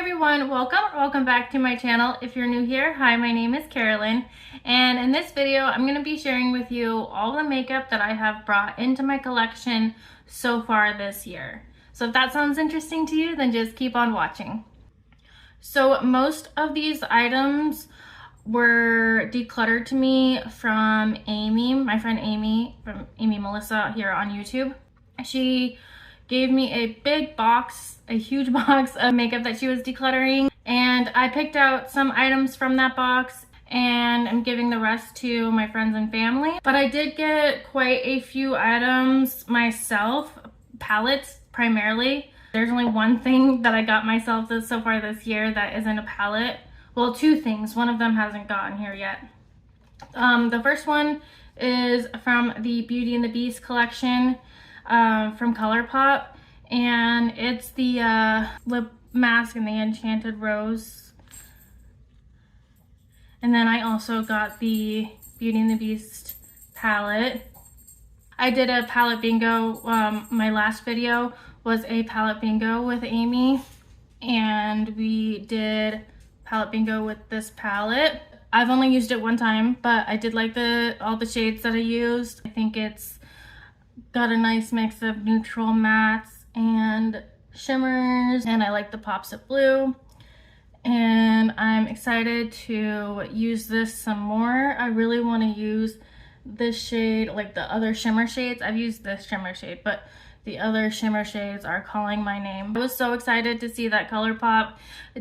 everyone, welcome back to my channel. If you're new here, hi, my name is Carolyn, and in this video I'm going to be sharing with you all the makeup that I have brought into my collection so far this year. So if that sounds interesting to you, then just keep on watching. So most of these items were decluttered to me from Amie, my friend Amie, from Amie Melissa here on YouTube. She gave me a big box, a huge box of makeup that she was decluttering, and I picked out some items from that box and I'm giving the rest to my friends and family. But I did get quite a few items myself, palettes primarily. There's only one thing that I got myself so far this year that isn't a palette. Well, two things. One of them hasn't gotten here yet. The first one is from the Beauty and the Beast collection from ColourPop, and it's the lip mask in the Enchanted Rose. And then I also got the Beauty and the Beast palette. I did a palette bingo. My last video was a palette bingo with Amie, and we did palette bingo with this palette. I've only used it one time, but I did like all the shades that I used. I think it's got a nice mix of neutral mattes and shimmers, and I like the pops of blue. And I'm excited to use this some more. I really want to use this shade, like the other shimmer shades. I've used this shimmer shade, but the other shimmer shades are calling my name. I was so excited to see that ColourPop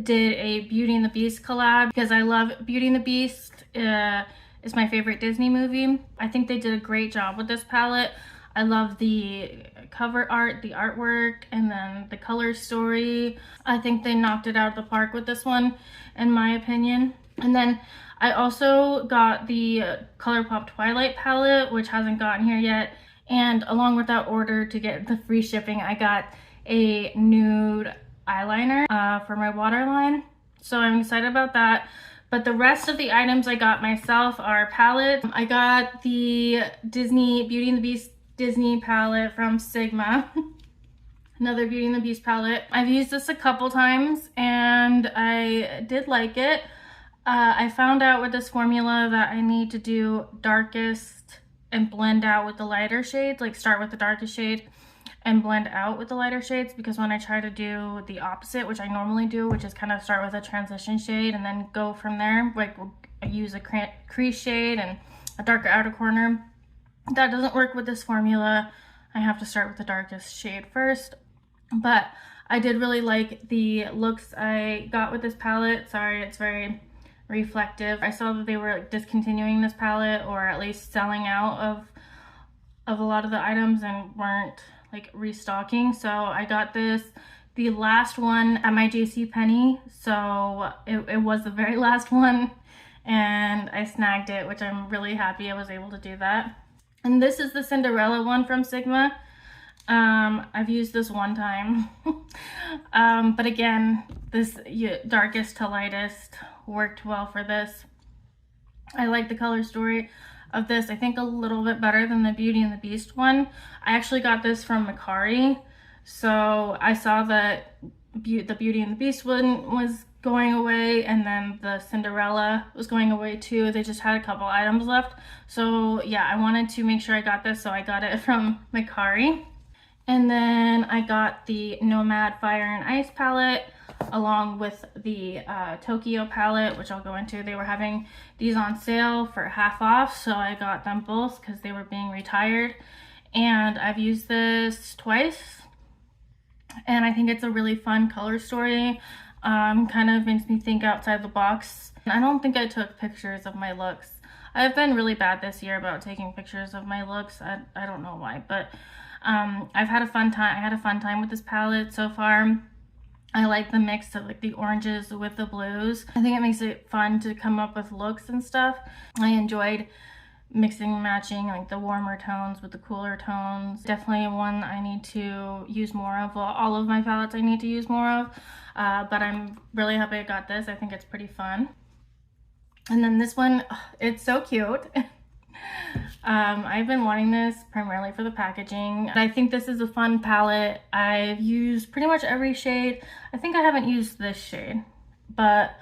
did a Beauty and the Beast collab, because I love Beauty and the Beast. It's my favorite Disney movie. I think they did a great job with this palette. I love the cover art, the artwork, and then the color story. I think they knocked it out of the park with this one, in my opinion. And then I also got the ColourPop Twilight palette, which hasn't gotten here yet. And along with that order to get the free shipping, I got a nude eyeliner for my waterline. So I'm excited about that. But the rest of the items I got myself are palettes. I got the Disney Beauty and the Beast Disney palette from Sigma. Another Beauty and the Beast palette. I've used this a couple times and I did like it. I found out with this formula that I need to do darkest and blend out with the lighter shades, like start with the darkest shade and blend out with the lighter shades, because when I try to do the opposite, which I normally do, which is kind of start with a transition shade and then go from there, like I use a crease shade and a darker outer corner, that doesn't work with this formula. I have to start with the darkest shade first. But I did really like the looks I got with this palette. Sorry, it's very reflective. I saw that they were like discontinuing this palette, or at least selling out of a lot of the items, and weren't like restocking. So I got this, the last one at my JCPenney. So it was the very last one, and I snagged it, which I'm really happy I was able to do that. And this is the Cinderella one from Sigma. I've used this one time. But again, this darkest to lightest worked well for this. I like the color story of this, I think, a little bit better than the Beauty and the Beast one. I actually got this from Macari. So I saw that the Beauty and the Beast one was going away, and then the Cinderella was going away too. They just had a couple items left. So yeah, I wanted to make sure I got this, so I got it from Macari. And then I got the Nomad Fire and Ice palette along with the Tokyo palette, which I'll go into. They were having these on sale for half off, so I got them both because they were being retired. And I've used this twice, and I think it's a really fun color story. Kind of makes me think outside the box. And I don't think I took pictures of my looks. I've been really bad this year about taking pictures of my looks. I don't know why, but I've had a fun time. I had a fun time with this palette so far. I like the mix of like the oranges with the blues. I think it makes it fun to come up with looks and stuff. I enjoyed mixing and matching like the warmer tones with the cooler tones. Definitely one I need to use more of. Well, all of my palettes I need to use more of, but I'm really happy I got this. I think it's pretty fun. And then this one, it's so cute. I've been wanting this primarily for the packaging. I think this is a fun palette. I've used pretty much every shade. I think I haven't used this shade, but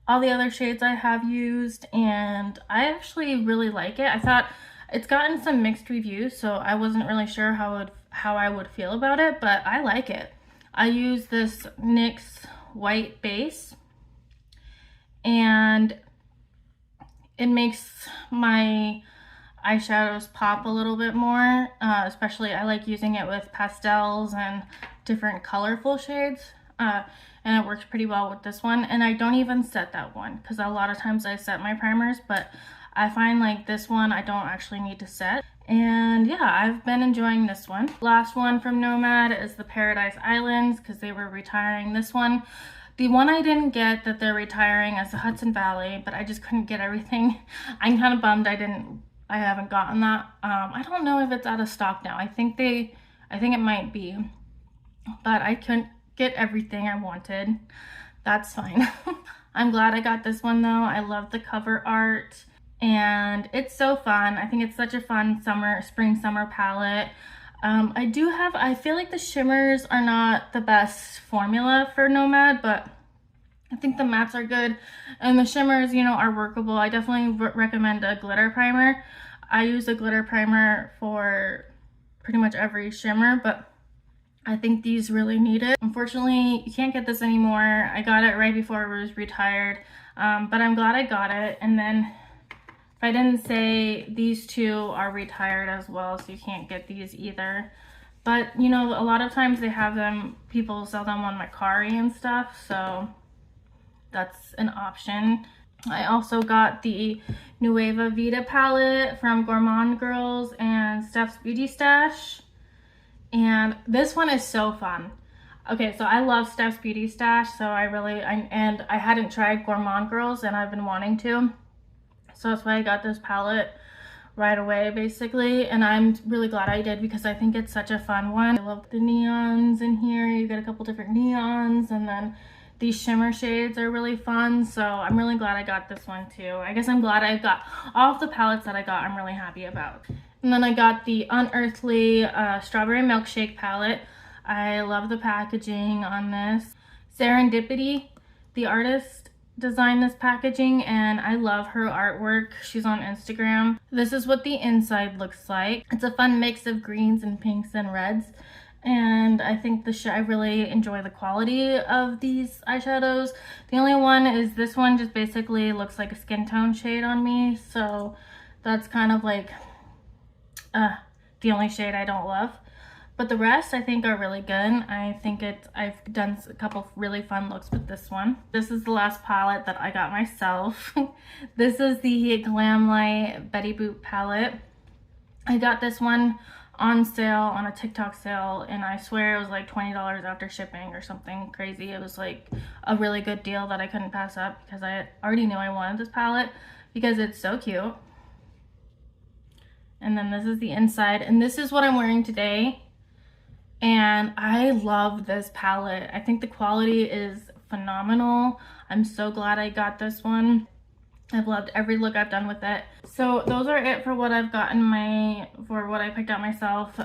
all the other shades I have used, and I actually really like it. I thought it's gotten some mixed reviews, so I wasn't really sure how I would feel about it, but I like it. I use this NYX white base, and it makes my eyeshadows pop a little bit more. Especially I like using it with pastels and different colorful shades. And it works pretty well with this one. And I don't even set that one, because a lot of times I set my primers, but I find like this one I don't actually need to set. And yeah, I've been enjoying this one. Last one from Nomad is the Paradise Islands, because they were retiring this one. The one I didn't get that they're retiring is the Hudson Valley, but I just couldn't get everything. I'm kind of bummed I haven't gotten that. I don't know if it's out of stock now. I think it might be, but I couldn't get everything I wanted. That's fine. I'm glad I got this one though. I love the cover art and it's so fun. I think it's such a fun spring summer palette. I feel like the shimmers are not the best formula for Nomad, but I think the mattes are good and the shimmers, you know, are workable. I definitely recommend a glitter primer. I use a glitter primer for pretty much every shimmer, but I think these really need it. Unfortunately, you can't get this anymore. I got it right before it was retired, but I'm glad I got it. And then if I didn't say, these two are retired as well, so you can't get these either. But you know, a lot of times they have them, people sell them on Mercari and stuff, so that's an option. I also got the Nueva Vida palette from Gourmand Girls and Steph's Beauty Stash. And this one is so fun. Okay, so I love Steph's Beauty Stash, so I hadn't tried Gourmand Girls and I've been wanting to. So that's why I got this palette right away, basically. And I'm really glad I did, because I think it's such a fun one. I love the neons in here. You get a couple different neons, and then these shimmer shades are really fun. So I'm really glad I got this one too. I guess I'm glad I got all of the palettes that I got. I'm really happy about. And then I got the Unearthly Strawberry Milkshake palette. I love the packaging on this. Serendipity, the artist, designed this packaging and I love her artwork. She's on Instagram. This is what the inside looks like. It's a fun mix of greens and pinks and reds. And I think I really enjoy the quality of these eyeshadows. The only one is this one just basically looks like a skin tone shade on me. So that's kind of like the only shade I don't love. But the rest I think are really good. I've done a couple really fun looks with this one. This is the last palette that I got myself. This is the Glamlight Betty Boop palette. I got this one on sale, on a TikTok sale, and I swear it was like $20 after shipping or something crazy. It was like a really good deal that I couldn't pass up, because I already knew I wanted this palette because it's so cute. And then this is the inside, and this is what I'm wearing today. And I love this palette. I think the quality is phenomenal. I'm so glad I got this one. I've loved every look I've done with it. So those are it for what I've gotten for what I picked out myself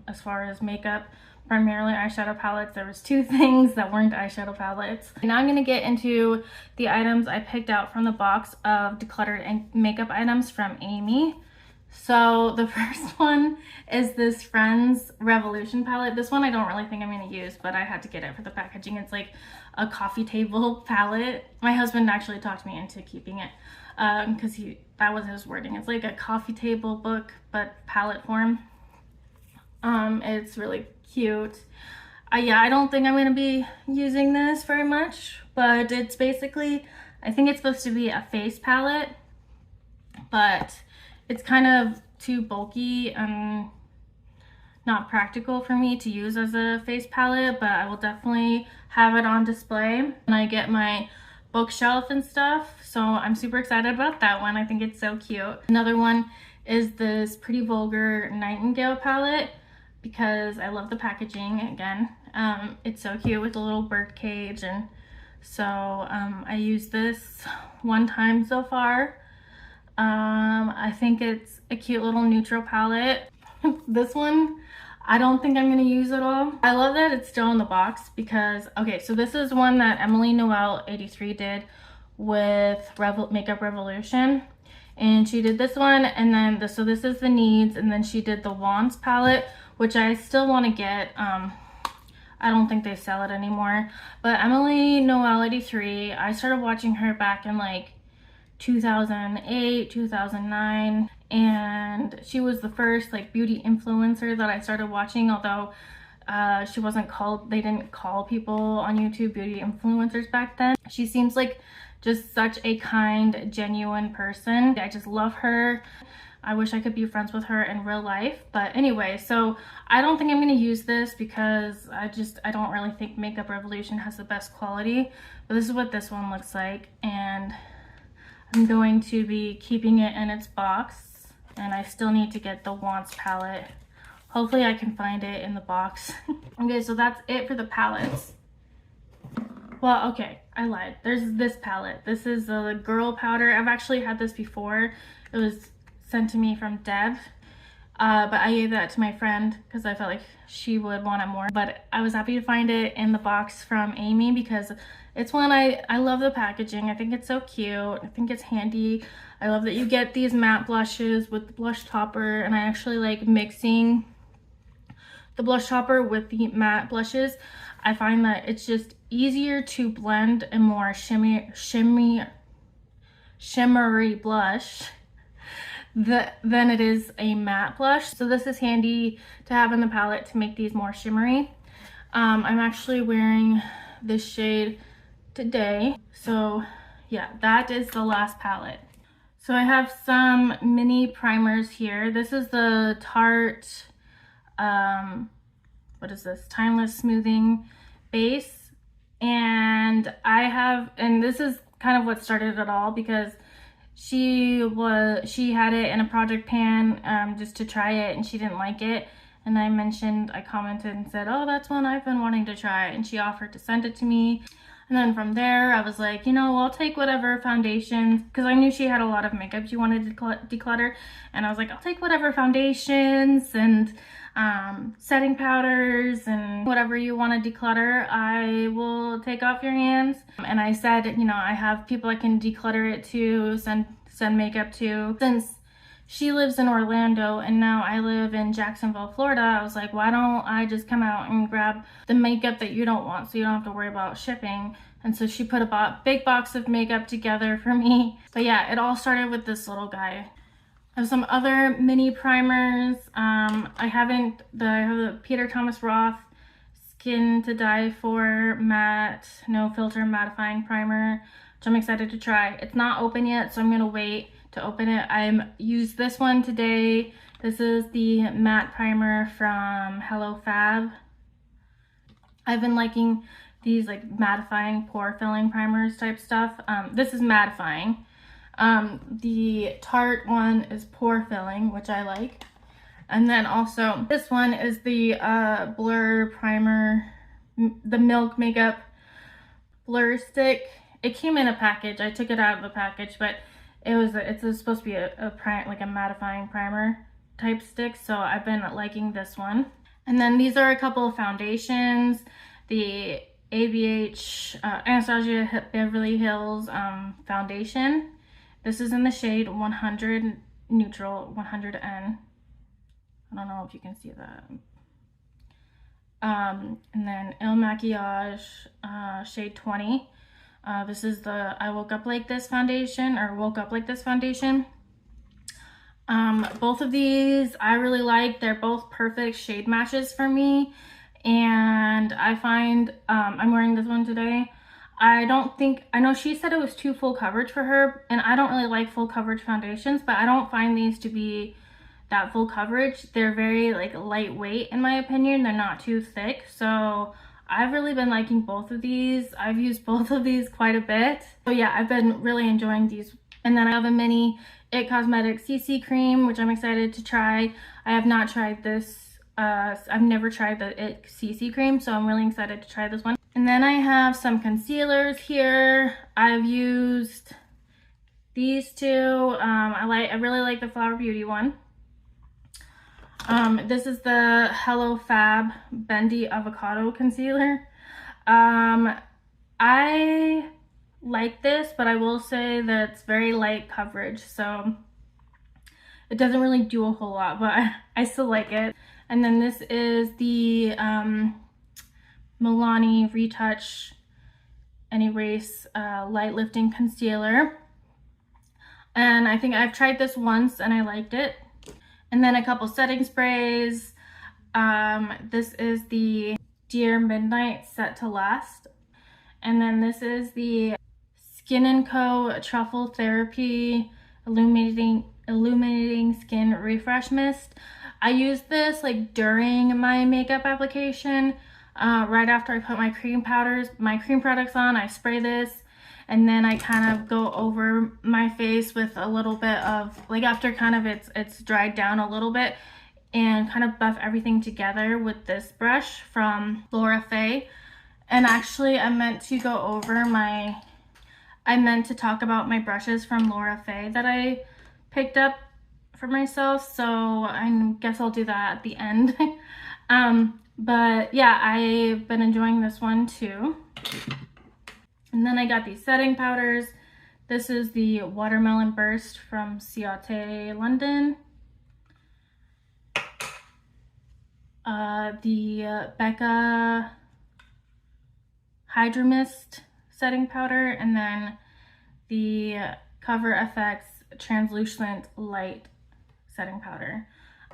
as far as makeup. Primarily eyeshadow palettes. There was two things that weren't eyeshadow palettes. Now I'm going to get into the items I picked out from the box of decluttered makeup items from Amie. So the first one is this Friends Revolution palette. This one I don't really think I'm going to use, but I had to get it for the packaging. It's like a coffee table palette. My husband actually talked me into keeping it because that was his wording. It's like a coffee table book, but palette form. It's really cute. Yeah, I don't think I'm going to be using this very much, but it's basically, I think it's supposed to be a face palette, but it's kind of too bulky and not practical for me to use as a face palette, but I will definitely have it on display when I get my bookshelf and stuff. So I'm super excited about that one. I think it's so cute. Another one is this Pretty Vulgar Nightingale palette, because I love the packaging again. It's so cute with a little bird cage, and so I used this one time so far. I think it's a cute little neutral palette. This one, I don't think I'm gonna use it all. I love that it's still in the box because, okay, so this is one that Emily Noel 83 did with Makeup Revolution. And she did this one, and then so this is the Needs, and then she did the Wands palette, which I still want to get. I don't think they sell it anymore. But Emily Noel 83, I started watching her back in like 2008, 2009, and she was the first like beauty influencer that I started watching, although she wasn't called, they didn't call people on YouTube beauty influencers back then. She seems like just such a kind, genuine person. I just love her. I wish I could be friends with her in real life. But anyway, so I don't think I'm going to use this because I don't really think Makeup Revolution has the best quality. But this is what this one looks like. And I'm going to be keeping it in its box. And I still need to get the Wands palette. Hopefully I can find it in the box. Okay, so that's it for the palettes. Well, okay, I lied. There's this palette. This is a Girl Powder. I've actually had this before. It was sent to me from Deb, but I gave that to my friend because I felt like she would want it more. But I was happy to find it in the box from Amie because it's one I love the packaging. I think it's so cute. I think it's handy. I love that you get these matte blushes with the blush topper, and I actually like mixing the blush topper with the matte blushes. I find that it's just easier to blend a more shimmery blush than it is a matte blush. So this is handy to have in the palette to make these more shimmery. I'm actually wearing this shade today. So yeah, that is the last palette. So I have some mini primers here. This is the Tarte, what is this? Timeless Smoothing Base. And this is kind of what started it all because she had it in a project pan just to try it, and she didn't like it. And I commented and said, oh, that's one I've been wanting to try. And she offered to send it to me. And then from there, I was like, you know, I'll take whatever foundations, because I knew she had a lot of makeup she wanted to declutter. And I was like, I'll take whatever foundations and setting powders and whatever you want to declutter, I will take off your hands. And I said, you know, I have people I can declutter it to, send makeup to. Since she lives in Orlando and now I live in Jacksonville, Florida, I was like, why don't I just come out and grab the makeup that you don't want so you don't have to worry about shipping. And so she put a big box of makeup together for me. But yeah, it all started with this little guy. I have some other mini primers. I have the Peter Thomas Roth Skin to Die For Matte No Filter Mattifying Primer, which I'm excited to try. It's not open yet, so I'm gonna wait to open it. I used this one today. This is the matte primer from Hello Fab. I've been liking these like mattifying pore filling primers type stuff. This is mattifying. The Tarte one is pore filling, which I like. And then also this one is the Blur primer, the Milk Makeup Blur Stick. It came in a package. I took it out of the package, but it's supposed to be a mattifying primer type stick. So I've been liking this one. And then these are a couple of foundations. The ABH Anastasia Beverly Hills foundation. This is in the shade 100 Neutral 100N. I don't know if you can see that. And then Il Maquillage shade 20. This is the I Woke Up Like This foundation, or Woke Up Like This foundation. Both of these I really like. They're both perfect shade matches for me. And I find, I'm wearing this one today. I know she said it was too full coverage for her, and I don't really like full coverage foundations, but I don't find these to be that full coverage. They're very like lightweight in my opinion. They're not too thick. So I've really been liking both of these. I've used both of these quite a bit. So yeah, I've been really enjoying these. And then I have a mini IT Cosmetics CC cream, which I'm excited to try. I have not tried this. I've never tried the IT CC cream, so I'm really excited to try this one. And then I have some concealers here. I've used these two. I really like the Flower Beauty one. This is the Hello Fab Bendy Avocado Concealer. I like this, but I will say that it's very light coverage, so it doesn't really do a whole lot, but I still like it. And then this is the Milani Retouch and Erase Light Lifting Concealer. And I think I've tried this once and I liked it. And then a couple setting sprays. This is the Dear Midnight Set to Last. And then this is the Skin & Co. Truffle Therapy Illuminating Skin Refresh Mist. I use this like during my makeup application. Right after I put my cream products on, I spray this. And then I kind of go over my face with a little bit of, like after kind of it's dried down a little bit, and kind of buff everything together with this brush from Faye. And actually I meant to talk about my brushes from Faye that I picked up for myself. So I guess I'll do that at the end. But yeah, I've been enjoying this one too. And then I got these setting powders. This is the Watermelon Burst from Ciate London. The Becca Hydro Mist setting powder, and then the Cover FX Translucent Light setting powder.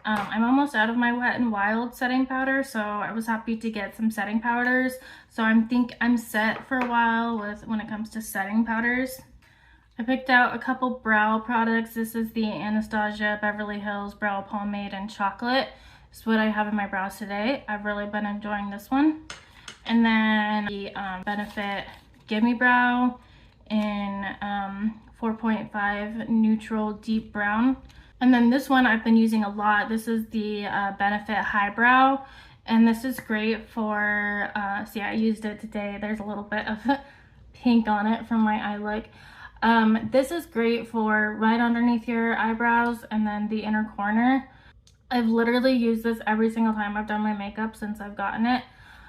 I'm almost out of my Wet n Wild setting powder, so I was happy to get some setting powders. So I think I'm set for a while when it comes to setting powders. I picked out a couple brow products. This is the Anastasia Beverly Hills Brow Pomade in Chocolate. This is what I have in my brows today. I've really been enjoying this one. And then the Benefit Gimme Brow in 4.5 Neutral Deep Brown. And then this one I've been using a lot. This is the Benefit Highbrow, and this is great for, see, I used it today. There's a little bit of pink on it from my eye look. This is great for right underneath your eyebrows and then the inner corner. I've literally used this every single time I've done my makeup since I've gotten it.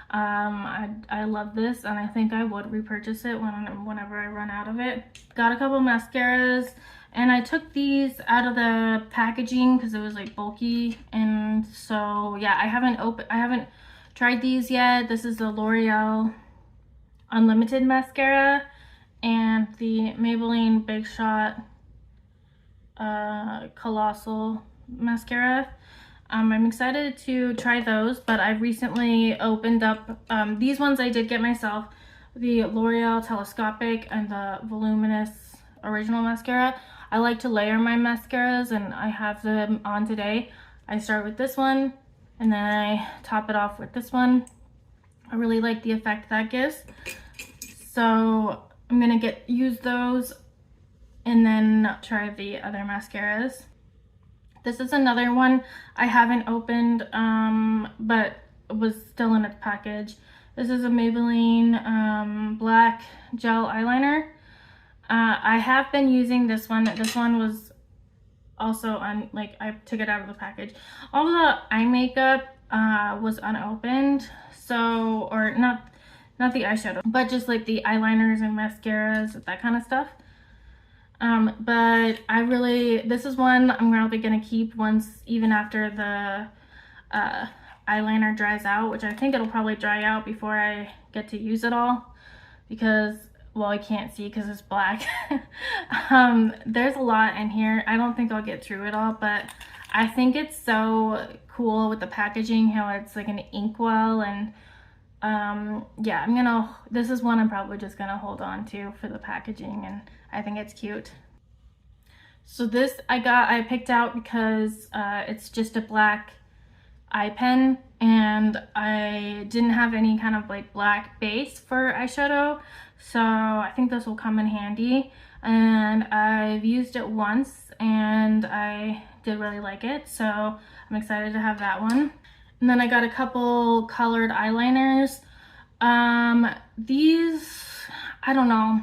I love this, and I think I would repurchase it whenever I run out of it. Got a couple mascaras. And I took these out of the packaging because it was like bulky, and so yeah, I haven't tried these yet. This is the L'Oreal Unlimited mascara and the Maybelline Big Shot Colossal mascara. I'm excited to try those, but I've recently opened up these ones I did get myself, the L'Oreal Telescopic and the Voluminous Original mascara. I like to layer my mascaras, and I have them on today. I start with this one and then I top it off with this one. I really like the effect that gives. So I'm gonna use those and then try the other mascaras. This is another one I haven't opened, but was still in its package. This is a Maybelline black gel eyeliner. I have been using this one. This one was also I took it out of the package. All the eye makeup was unopened, so, or not the eyeshadow, but just like the eyeliners and mascaras, that kind of stuff. But this is one I'm probably gonna keep even after the eyeliner dries out, which I think it'll probably dry out before I get to use it all, because, well, I can't see because it's black. There's a lot in here. I don't think I'll get through it all, but I think it's so cool with the packaging, how it's like an inkwell, and yeah, this is one I'm probably just gonna hold on to for the packaging, and I think it's cute. So this I picked out because it's just a black eye pen, and I didn't have any kind of like black base for eyeshadow, so I think this will come in handy. And I've used it once and I did really like it, so I'm excited to have that one. And then I got a couple colored eyeliners. These, I don't know,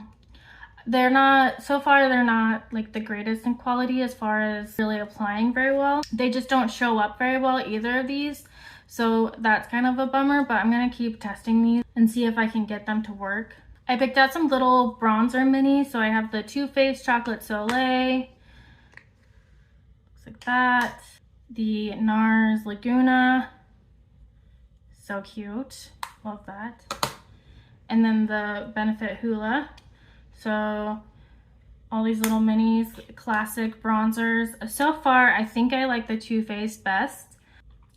They're not, so far they're not like the greatest in quality as far as really applying very well. They just don't show up very well, either of these. So that's kind of a bummer, but I'm gonna keep testing these and see if I can get them to work. I picked out some little bronzer minis. So I have the Too Faced Chocolate Soleil. Looks like that. The NARS Laguna. So cute. Love that. And then the Benefit Hoola. So all these little minis, classic bronzers. So far, I think I like the Too Faced best,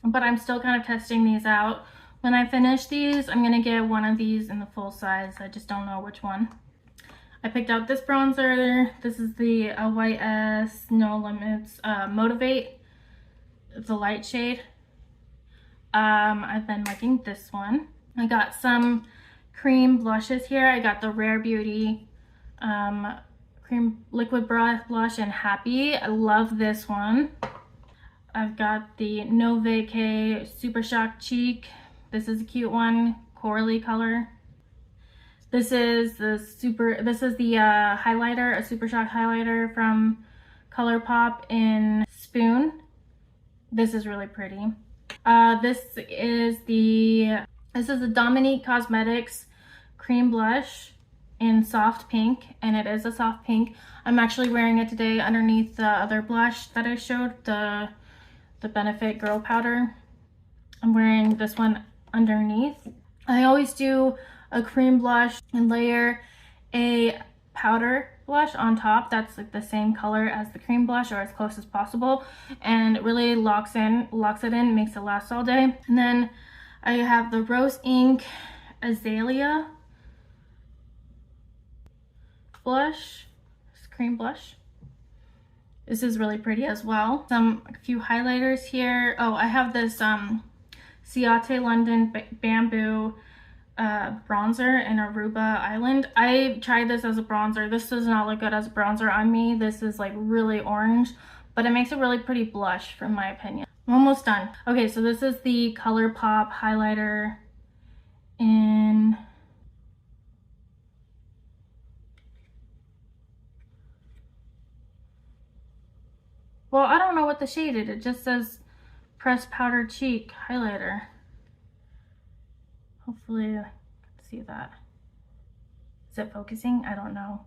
but I'm still kind of testing these out. When I finish these, I'm gonna get one of these in the full size. I just don't know which one. I picked out this bronzer. This is the LYS No Limits Motivate. It's a light shade. I've been liking this one. I got some cream blushes here. I got the Rare Beauty cream liquid blush in Happy. I love this one. I've got the No Vacay Super Shock Cheek. This is a cute one, corally color. This is the highlighter, a Super Shock highlighter from ColourPop in Spoon. This is really pretty. This is the Dominique Cosmetics cream blush in soft pink, and it is a soft pink. I'm actually wearing it today underneath the other blush that I showed, the Benefit Girl Powder. I'm wearing this one underneath. I always do a cream blush and layer a powder blush on top that's like the same color as the cream blush, or as close as possible, and it really locks it in, makes it last all day. And then I have the Rose Ink Azalea blush, this cream blush. This is really pretty as well. A few highlighters here. Oh, I have this Ciate London Bamboo bronzer in Aruba Island. I tried this as a bronzer. This does not look good as a bronzer on me. This is like really orange, but it makes a really pretty blush from my opinion. I'm almost done. Okay, so this is the ColourPop highlighter in well, I don't know what the shade is. It just says Pressed Powder Cheek Highlighter. Hopefully you can see that. Is it focusing? I don't know.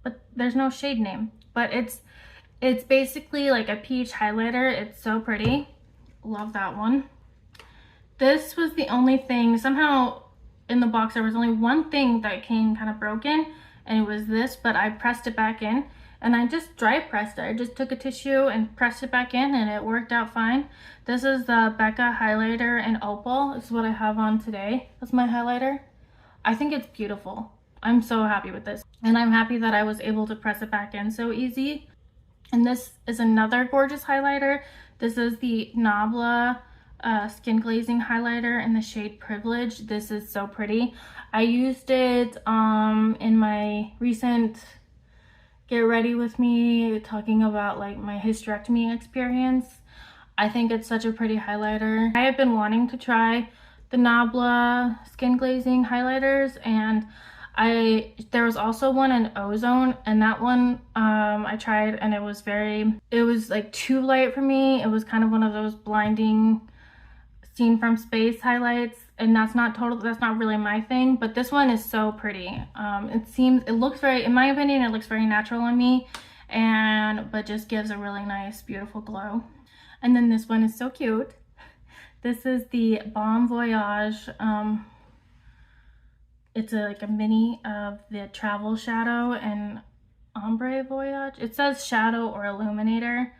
But there's no shade name. But it's basically like a peach highlighter. It's so pretty. Love that one. This was the only thing. Somehow in the box there was only one thing that came kind of broken, and it was this, but I pressed it back in. And I just dry pressed it. I just took a tissue and pressed it back in, and it worked out fine. This is the Becca highlighter in Opal. This is what I have on today. That's my highlighter. I think it's beautiful. I'm so happy with this. And I'm happy that I was able to press it back in so easy. And this is another gorgeous highlighter. This is the Nabla Skin Glazing highlighter in the shade Privilege. This is so pretty. I used it in my recent Get Ready With Me, talking about like my hysterectomy experience. I think it's such a pretty highlighter. I have been wanting to try the Nabla Skin Glazing highlighters, and there was also one in Ozone, and that one I tried, and it was like too light for me. It was kind of one of those blinding Seen from Space highlights, and that's not really my thing, but this one is so pretty. It looks very, in my opinion, it looks very natural on me, but just gives a really nice, beautiful glow. And then this one is so cute. This is the Bon Voyage. It's like a mini of the Travel Shadow and Ombre Voyage. It says Shadow or Illuminator.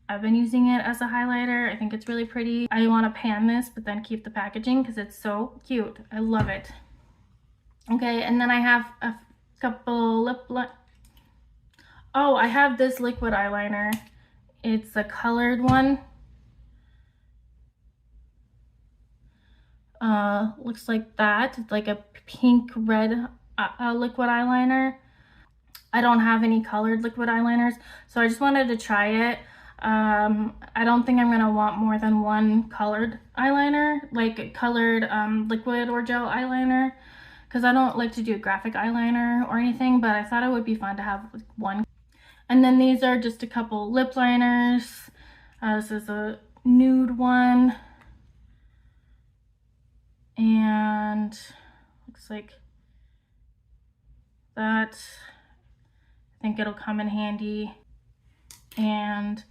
I've been using it as a highlighter. I think it's really pretty. I want to pan this, but then keep the packaging because it's so cute. I love it. Okay, and then I have a couple oh, I have this liquid eyeliner. It's a colored one. Looks like that. It's like a pink red liquid eyeliner. I don't have any colored liquid eyeliners, so I just wanted to try it. I don't think I'm gonna want more than one colored eyeliner, like colored liquid or gel eyeliner, because I don't like to do graphic eyeliner or anything, but I thought it would be fun to have one. And then these are just a couple lip liners. This is a nude one. And looks like that. I think it'll come in handy. And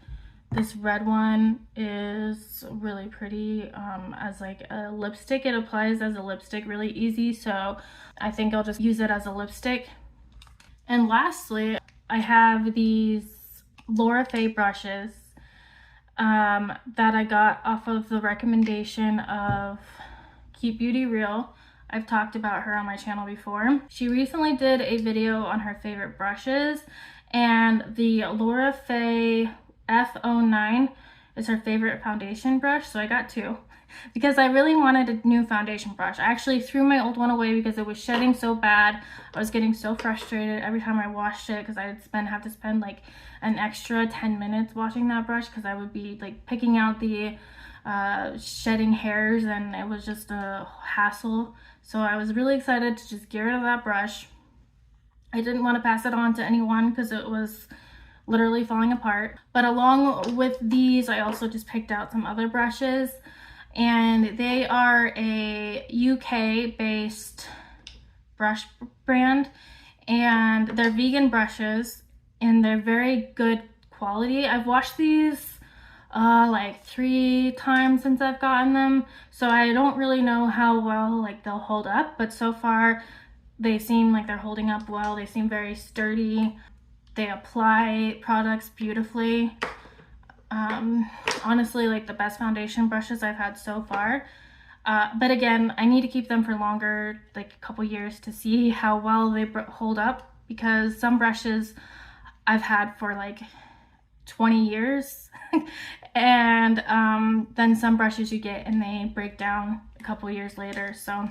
this red one is really pretty as like a lipstick. It applies as a lipstick really easy, so I think I'll just use it as a lipstick. And lastly, I have these Faye brushes that I got off of the recommendation of Keep Beauty Real. I've talked about her on my channel before. She recently did a video on her favorite brushes, and the Faye F09 is her favorite foundation brush, so I got two because I really wanted a new foundation brush. I actually threw my old one away because it was shedding so bad. I was getting so frustrated every time I washed it because I'd have to spend like an extra 10 minutes washing that brush because I would be like picking out the shedding hairs, and it was just a hassle. So I was really excited to just get rid of that brush. I didn't want to pass it on to anyone because it was literally falling apart. But along with these, I also just picked out some other brushes, and they are a UK based brush brand, and they're vegan brushes and they're very good quality. I've washed these like 3 times since I've gotten them, so I don't really know how well like they'll hold up, but so far they seem like they're holding up well. They seem very sturdy. They apply products beautifully. Honestly, like the best foundation brushes I've had so far. But again, I need to keep them for longer, like a couple years, to see how well they hold up, because some brushes I've had for like 20 years and then some brushes you get and they break down a couple years later. So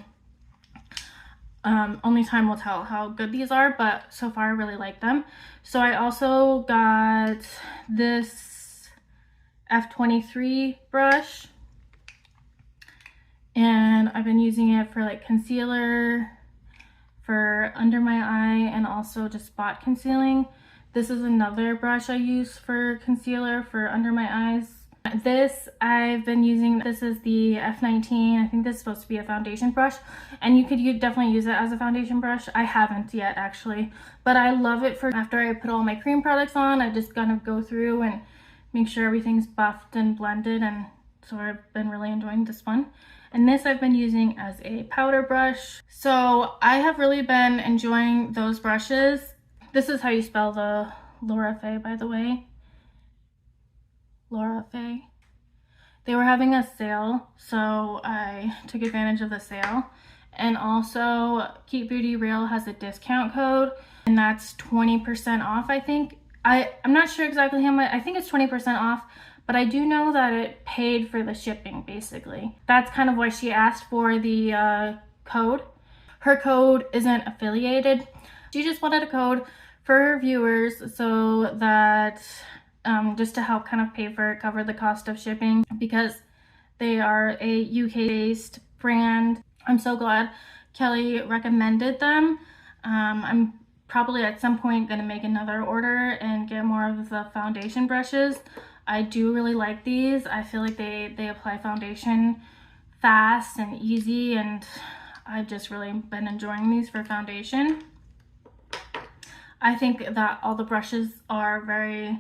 only time will tell how good these are, but so far I really like them. So I also got this F23 brush, and I've been using it for like concealer, for under my eye, and also just spot concealing. This is another brush I use for concealer for under my eyes. This I've been using, this is the F19. I think this is supposed to be a foundation brush, and you could definitely use it as a foundation brush. I haven't yet actually, but I love it for after I put all my cream products on. I just kind of go through and make sure everything's buffed and blended, and so I've been really enjoying this one. And this I've been using as a powder brush. So I have really been enjoying those brushes. This is how you spell the Faye, by the way. Faye. They were having a sale, so I took advantage of the sale. And also, Keep Beauty Real has a discount code, and that's 20% off, I think. I'm not sure exactly how much. I think it's 20% off, but I do know that it paid for the shipping, basically. That's kind of why she asked for the code. Her code isn't affiliated. She just wanted a code for her viewers so that just to help kind of cover the cost of shipping, because they are a UK based brand. I'm so glad Kelly recommended them. I'm probably at some point gonna make another order and get more of the foundation brushes. I do really like these. I feel like they apply foundation fast and easy, and I've just really been enjoying these for foundation. I think that all the brushes are very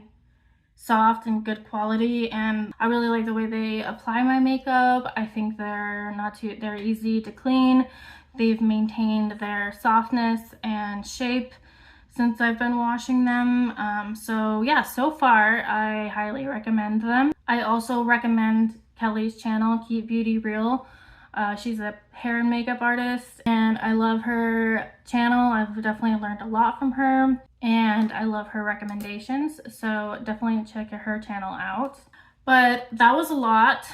soft and good quality, and I really like the way they apply my makeup. I think they're easy to clean. They've maintained their softness and shape since I've been washing them. So yeah, so far I highly recommend them. I also recommend Kelly's channel, Keep Beauty Real. She's a hair and makeup artist, and I love her channel. I've definitely learned a lot from her, and I love her recommendations, so definitely check her channel out. But that was a lot,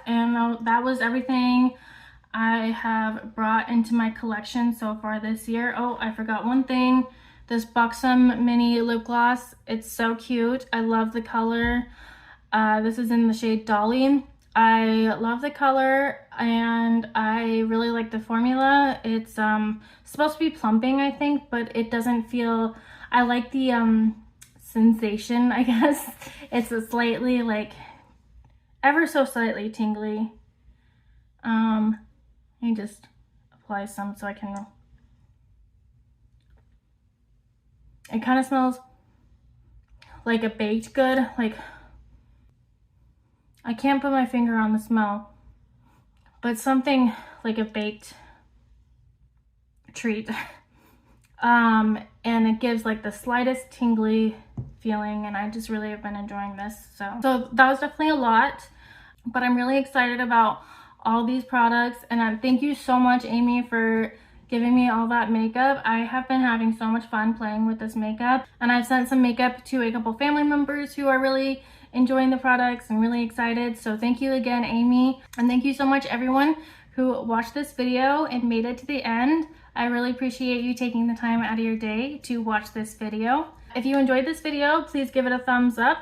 and that was everything I have brought into my collection so far this year. Oh, I forgot one thing. This Buxom mini lip gloss. It's so cute. I love the color. This is in the shade Dolly. I love the color. and I really like the formula. It's supposed to be plumping, I think, but it doesn't feel, I like the sensation, I guess. It's a slightly, like, ever so slightly tingly. Let me just apply some so I can, it kind of smells like a baked good. Like, I can't put my finger on the smell, but something like a baked treat. And it gives like the slightest tingly feeling, and I just really have been enjoying this. So that was definitely a lot, but I'm really excited about all these products. And thank you so much, Amie, for giving me all that makeup. I have been having so much fun playing with this makeup, and I've sent some makeup to a couple family members who are really enjoying the products and really excited. So thank you again, Amie, and thank you so much everyone who watched this video and made it to the end. I really appreciate you taking the time out of your day to watch this video. If you enjoyed this video, please give it a thumbs up.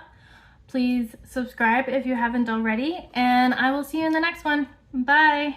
Please subscribe if you haven't already, and I will see you in the next one. Bye.